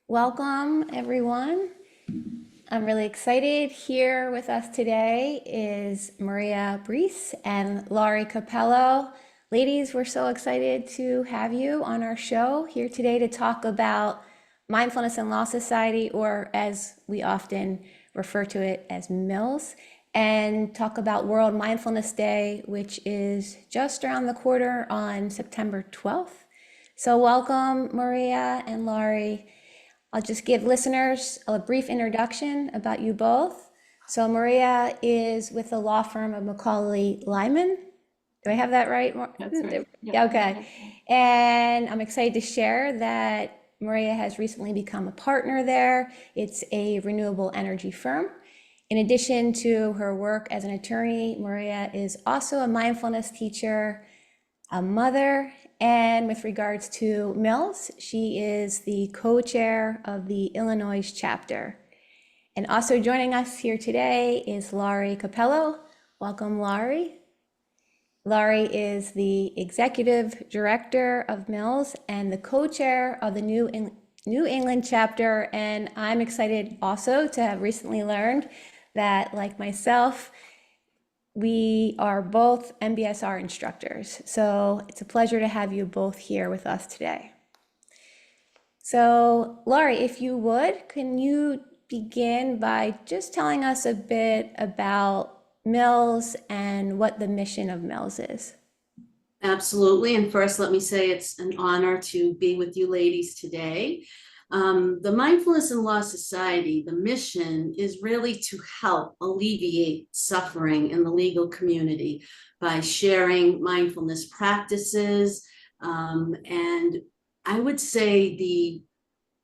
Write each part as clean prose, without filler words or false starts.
Welcome, everyone. I'm really excited. Here with us today is Maria Bries and Laurie Cappello. Ladies, we're so excited to have you on our show here today to talk about Mindfulness and Law Society, or as we often refer to it as MILS, and talk about World Mindfulness Day, which is just around the corner on September 12th. So welcome, Maria and Laurie. I'll just give listeners a brief introduction about you both. So Maria is with the law firm of McCauley Lyman. Do I have that right? That's right. Yeah, Yep. okay. And I'm excited to share that Maria has recently become a partner there. It's a renewable energy firm. In addition to her work as an attorney, Maria is also a mindfulness teacher, a mother, and with regards to MILS, she is the co-chair of the Illinois Chapter. And also joining us here today is Laurie Cappello. Welcome, Laurie. Laurie is the executive director of MILS and the co-chair of the New England chapter. And I'm excited also to have recently learned that, like myself, we are both MBSR instructors. So it's a pleasure to have you both here with us today. So Laurie, if you would, can you begin by just telling us a bit about MILS and what the mission of MILS is? Absolutely. And first, let me say it's an honor to be with you ladies today. The Mindfulness and Law Society, the mission is really to help alleviate suffering in the legal community by sharing mindfulness practices. And I would say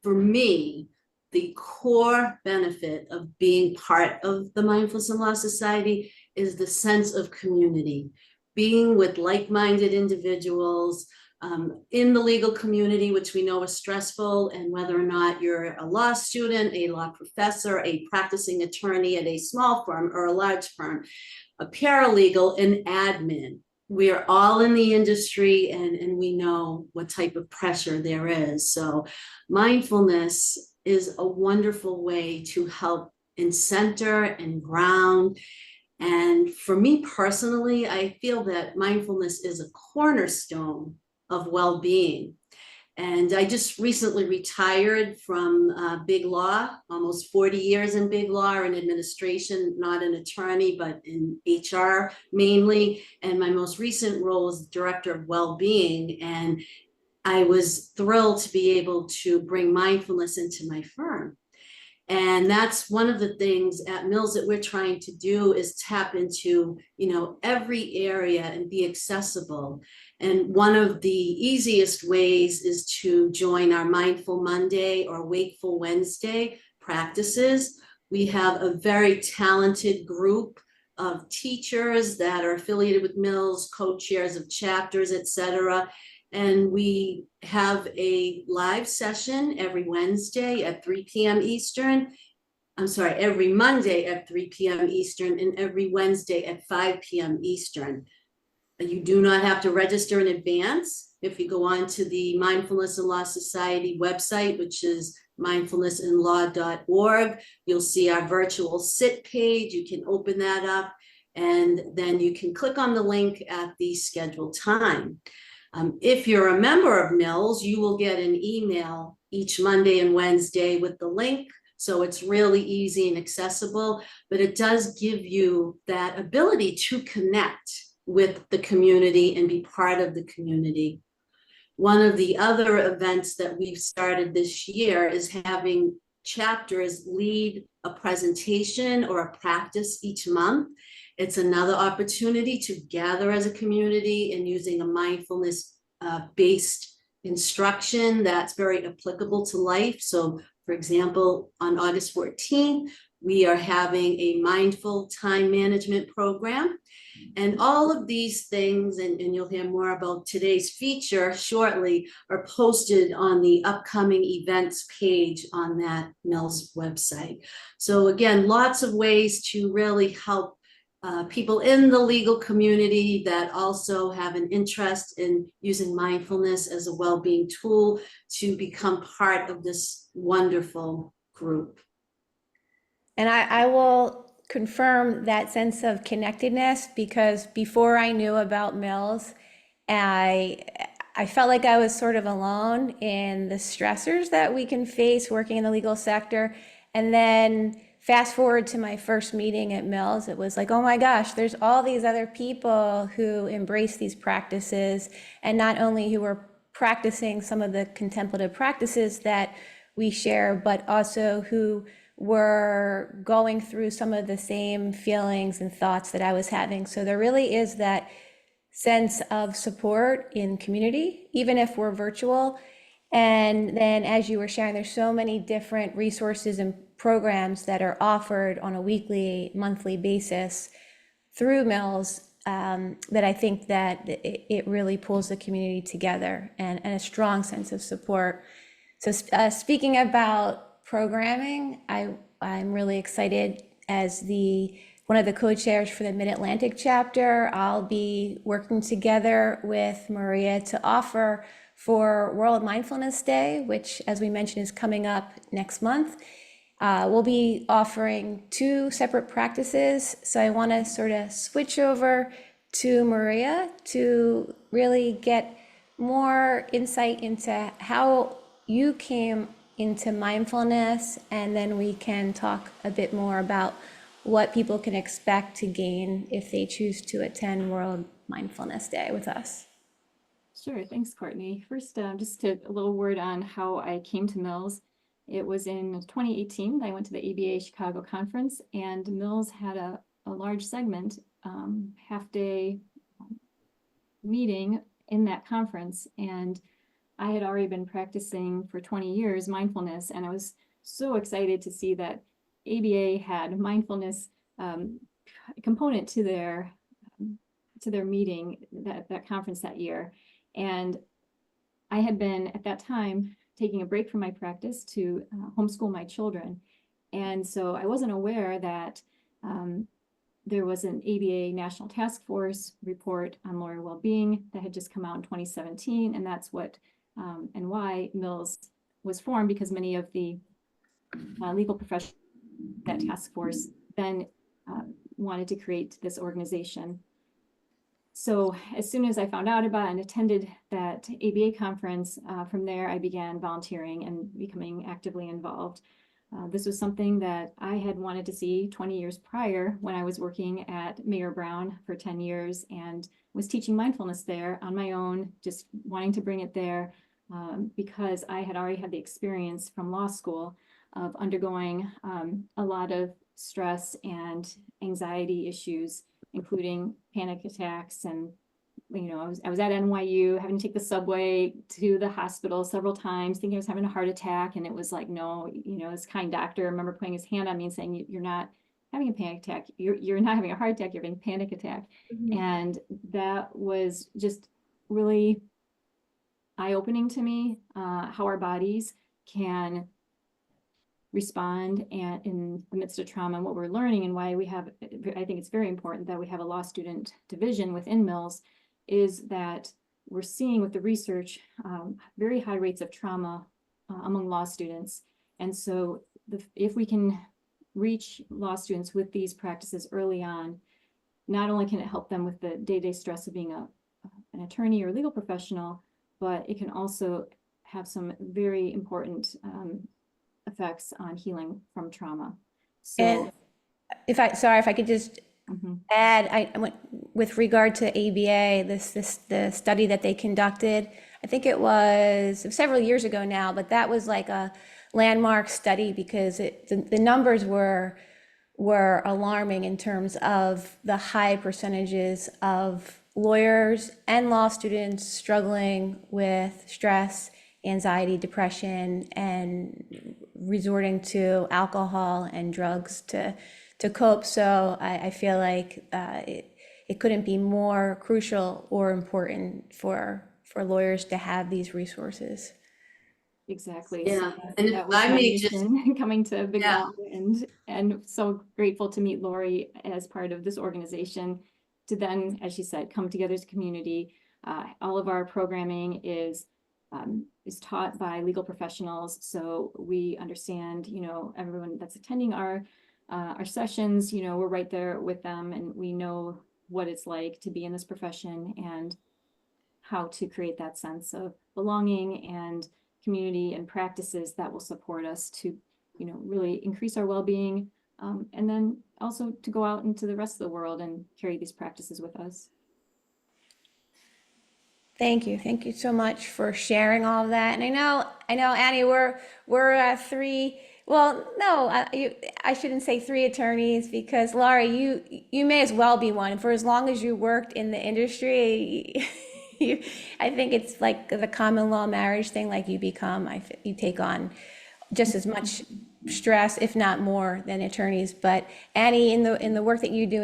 for me, the core benefit of being part of the Mindfulness and Law Society is the sense of community, being with like-minded individuals in the legal community, which we know is stressful, and whether or not you're a law student, a law professor, a practicing attorney at a small firm or a large firm, a paralegal, an admin. We are all in the industry and we know what type of pressure there is. So mindfulness is a wonderful way to help center and ground. And for me personally, I feel that mindfulness is a cornerstone of well-being. And I just recently retired from big law, almost 40 years in big law in administration, not an attorney, but in HR mainly. And my most recent role is director of well-being. And I was thrilled to be able to bring mindfulness into my firm. And that's one of the things at MILS that we're trying to do is tap into, every area and be accessible. And one of the easiest ways is to join our Mindful Monday or Wakeful Wednesday practices. We have a very talented group of teachers that are affiliated with MILS, co-chairs of chapters, etc. And we have a live session every Wednesday at 3 p.m. Eastern. I'm sorry, every Monday at 3 p.m. Eastern and every Wednesday at 5 p.m. Eastern. You do not have to register in advance. If you go on to the Mindfulness and Law Society website, which is mindfulnessandlaw.org, you'll see our virtual sit page. You can open that up and then you can click on the link at the scheduled time. If you're a member of MILS, you will get an email each Monday and Wednesday with the link. So it's really easy and accessible, but it does give you that ability to connect with the community and be part of the community. One of the other events that we've started this year is having chapters lead a presentation or a practice each month. It's another opportunity to gather as a community and using a mindfulness based instruction that's very applicable to life. So for example, on August 14th, we are having a mindful time management program. And all of these things, and you'll hear more about today's feature shortly, are posted on the upcoming events page on that MILS website. So again, lots of ways to really help people in the legal community that also have an interest in using mindfulness as a well-being tool to become part of this wonderful group. And I will confirm that sense of connectedness because before I knew about MILS, I I felt like I was sort of alone in the stressors that we can face working in the legal sector. And then fast forward to my first meeting at MILS, it was like, oh my gosh, there's all these other people who embrace these practices, and not only who are practicing some of the contemplative practices that we share, but also who were going through some of the same feelings and thoughts that I was having. So there really is that sense of support in community, even if we're virtual. And then, as you were sharing, there's so many different resources and programs that are offered on a weekly, monthly basis through MILS, that I think that it really pulls the community together, and a strong sense of support. So speaking about programming, I'm really excited as one of the co-chairs for the Mid-Atlantic chapter. I'll be working together with Maria to offer for World Mindfulness Day, which, as we mentioned, is coming up next month. We'll be offering two separate practices. So I want to sort of switch over to Maria to really get more insight into how you came into mindfulness, and then we can talk a bit more about what people can expect to gain if they choose to attend World Mindfulness Day with us. Sure, thanks, Courtney. First, just a little word on how I came to MILS. It was in 2018 that I went to the ABA Chicago conference, and MILS had a large segment, half-day meeting in that conference. And I had already been practicing for 20 years mindfulness, and I was so excited to see that ABA had mindfulness component to their meeting, that conference that year. And I had been at that time taking a break from my practice to homeschool my children. And so I wasn't aware that there was an ABA National Task Force report on lawyer well-being that had just come out in 2017. And that's what and why MILS was formed, because many of the legal professionals, that task force, then wanted to create this organization. So as soon as I found out about and attended that ABA conference, from there I began volunteering and becoming actively involved. This was something that I had wanted to see 20 years prior when I was working at Mayor Brown for 10 years and was teaching mindfulness there on my own, just wanting to bring it there because I had already had the experience from law school of undergoing a lot of stress and anxiety issues, including panic attacks. And I was at NYU having to take the subway to the hospital several times, thinking I was having a heart attack, and it was like, no, this kind doctor, I remember putting his hand on me and saying, you're not having a panic attack, you're not having a heart attack, you're having a panic attack. And that was just really eye-opening to me, how our bodies can respond and in the midst of trauma, and what we're learning, and why we have, I think it's very important that we have a law student division within MILS, is that we're seeing with the research very high rates of trauma among law students. And so if we can reach law students with these practices early on, not only can it help them with the day-to-day stress of being an attorney or legal professional, but it can also have some very important effects on healing from trauma. So, And if I could just add, I went with regard to ABA, the study that they conducted. I think it was several years ago now, but that was like a landmark study because the numbers were alarming in terms of the high percentages of lawyers and law students struggling with stress, anxiety, depression, and resorting to alcohol and drugs to cope. So I feel like it couldn't be more crucial or important for lawyers to have these resources. Exactly. Yeah, So and if that was I my may just, mission coming to Big yeah, Mountain, and so grateful to meet Laurie as part of this organization to then, as she said, come together as a community. All of our programming is taught by legal professionals, so we understand, you know, everyone that's attending our sessions, you know, we're right there with them, and we know what it's like to be in this profession and how to create that sense of belonging and community and practices that will support us to, you know, really increase our well-being, and then also to go out into the rest of the world and carry these practices with us. Thank you. Thank you so much for sharing all of that. And I know, Annie, we're three. Well, no, I shouldn't say three attorneys because Laurie, you may as well be one. For as long as you worked in the industry, I think it's like the common law marriage thing. Like you take on just as much stress, if not more, than attorneys. But Annie, in the work that you do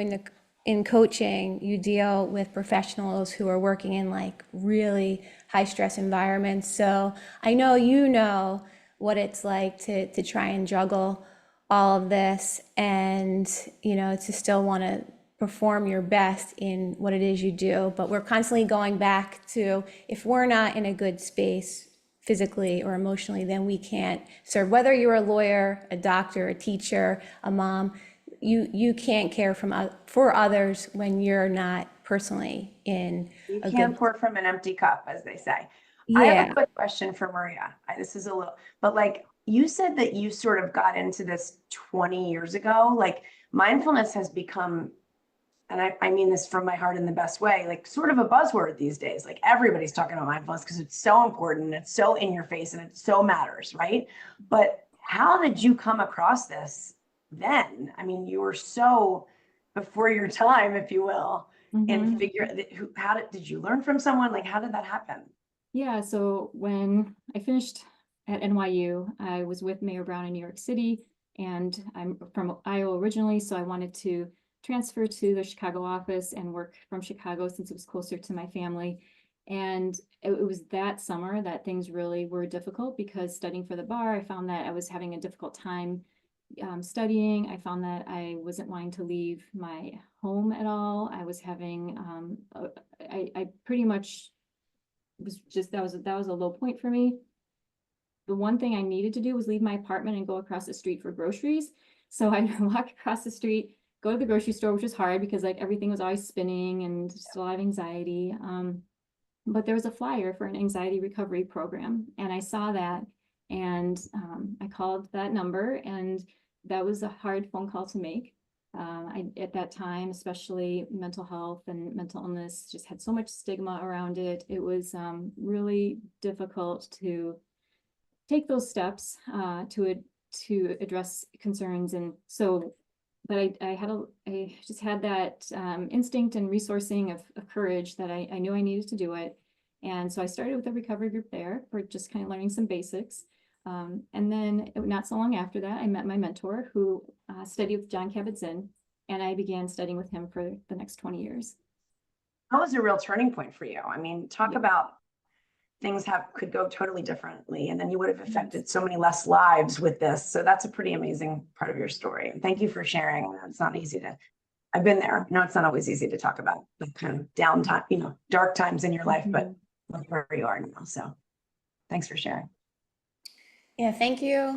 in coaching, you deal with professionals who are working in like really high stress environments. So I know you know what it's like to try and juggle all of this and, you know, to still want to perform your best in what it is you do. But we're constantly going back to, if we're not in a good space physically or emotionally, then we can't serve. Whether you're a lawyer, a doctor, a teacher, a mom, you can't care for others when you're not personally in You a can't good. pour from an empty cup, as they say. I have Yeah. a quick question for Maria. This is a little, but like you said that you sort of got into this 20 years ago. Like mindfulness has become, and I mean this from my heart in the best way, like sort of a buzzword these days. Like everybody's talking about mindfulness because it's so important, and it's so in your face, and it so matters, right? But how did you come across this then? I mean, you were so before your time, if you will, and how did you learn from someone? Like, how did that happen? Yeah, so when I finished at NYU, I was with Mayor Brown in New York City, and I'm from Iowa originally, so I wanted to transfer to the Chicago office and work from Chicago since it was closer to my family. And it was that summer that things really were difficult because studying for the bar, I found that I was having a difficult time studying. I found that I wasn't wanting to leave my home at all. I was having, I pretty much was just, that was a low point for me. The one thing I needed to do was leave my apartment and go across the street for groceries. So I walk across the street, go to the grocery store, which was hard because like everything was always spinning and just a lot of anxiety. But there was a flyer for an anxiety recovery program, and I saw that, and I called that number, and that was a hard phone call to make. At that time, especially mental health and mental illness just had so much stigma around it. It was really difficult to take those steps to address concerns. And so, but I just had that instinct and resourcing of courage that I knew I needed to do it. And so I started with a recovery group there for just kind of learning some basics. And then not so long after that, I met my mentor who studied with John Kabat-Zinn, and I began studying with him for the next 20 years. That was a real turning point for you. I mean, talk about things could go totally differently, and then you would have affected so many less lives with this. So that's a pretty amazing part of your story. And thank you for sharing. It's not easy I've been there. No, it's not always easy to talk about the kind of downtime, you know, dark times in your life, but look where you are now. So thanks for sharing. Yeah, thank you.